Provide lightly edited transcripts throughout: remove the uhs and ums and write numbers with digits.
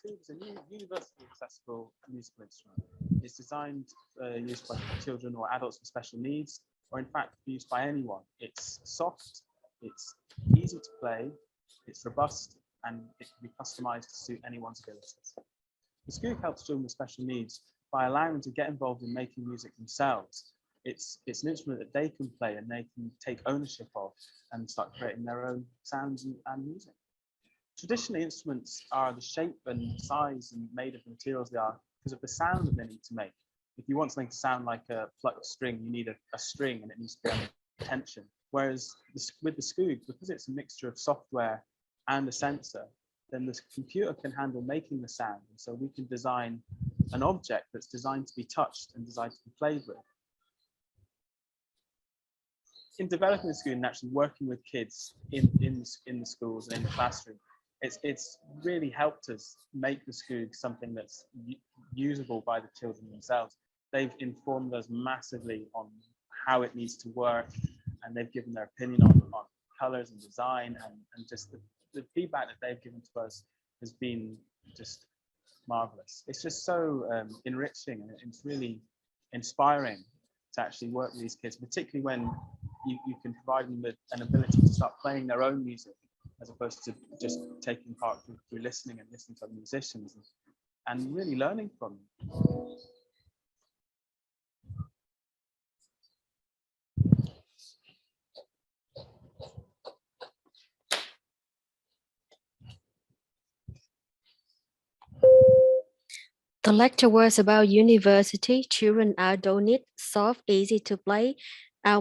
Scoop is a universally accessible musical instrument. It's designed for use by children or adults with special needs, or in fact, used by anyone. It's soft, it's easy to play, it's robust, and it can be customized to suit anyone's abilities. The Scoop helps children with special needs by allowing them to get involved in making music themselves. It's an instrument that they can play and they can take ownership of and start creating their own sounds and music. Traditionally, instruments are the shape and size and made of the materials they are because of the sound that they need to make. If you want something to sound like a plucked string, you need a string and it needs to be under tension. Whereas with the Scoop, because it's a mixture of software and a sensor, then the computer can handle making the sound. And so we can design an object that's designed to be touched and designed to be played with. In developing the Scoop and actually working with kids in the schools and in the classroom, it's really helped us make the Scoop something that's usable by the children themselves. They've informed us massively on how it needs to work, and they've given their opinion on colors and design, and just the feedback that they've given to us has been just marvelous. It's just so enriching, and it's really inspiring to actually work with these kids, particularly when you can provide them with an ability to start playing their own music as opposed to just taking part through listening to other musicians and really learning from them. The lecture was about university. Children are donate, soft, easy to play,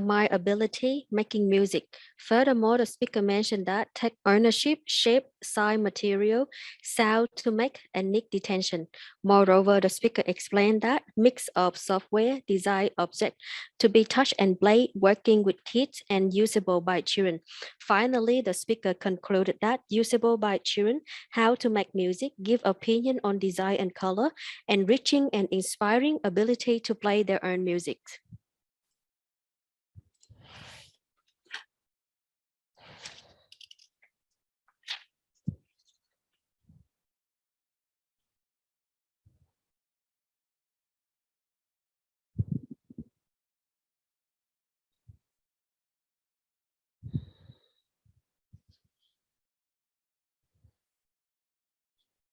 my ability, making music. Furthermore, the speaker mentioned that take ownership, shape, size, material, sound to make, and need detention. Moreover, the speaker explained that mix of software, design object to be touched and played, working with kids and usable by children. Finally, the speaker concluded that usable by children, how to make music, give opinion on design and color, enriching and inspiring ability to play their own music.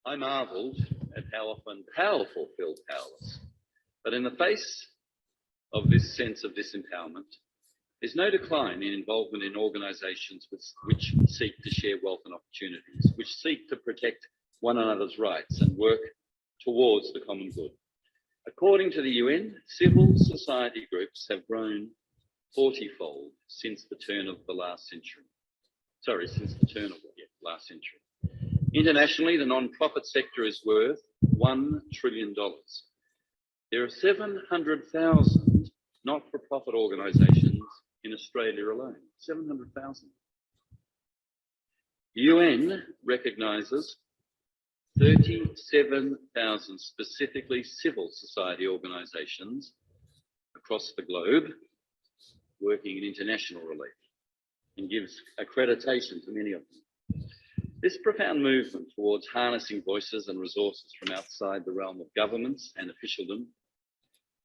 I marveled at how often powerful feel powerless. But in the face of this sense of disempowerment, there's no decline in involvement in organisations which seek to share wealth and opportunities, which seek to protect one another's rights and work towards the common good. According to the UN, civil society groups have grown 40-fold since the turn of the last century. Last century. Internationally, the non-profit sector is worth $1 trillion. There are 700,000 not-for-profit organisations in Australia alone, 700,000. UN recognises 37,000 specifically civil society organisations across the globe working in international relief and gives accreditation to many of them. This profound movement towards harnessing voices and resources from outside the realm of governments and officialdom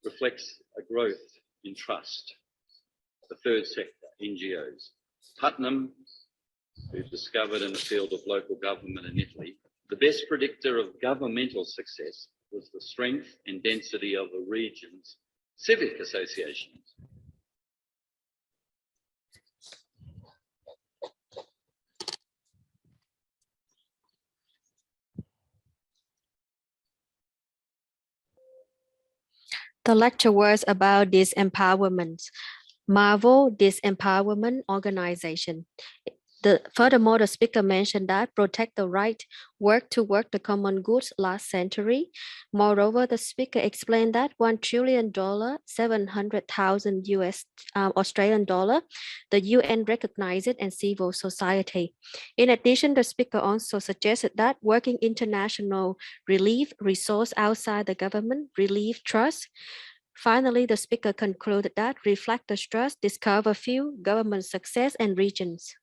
reflects a growth in trust. The third sector, NGOs. Putnam, who discovered in the field of local government in Italy, the best predictor of governmental success was the strength and density of the region's civic associations. The lecture was about disempowerment. Marvel Disempowerment Organization. Furthermore, the speaker mentioned that protect the right work to work the common goods last century. Moreover, the speaker explained that $1 trillion, 700,000 US Australian dollar, the UN recognized it, and civil society. In addition, the speaker also suggested that working international relief, resource outside the government, relief trust. Finally, the speaker concluded that reflect the trust, discover few government success and regions.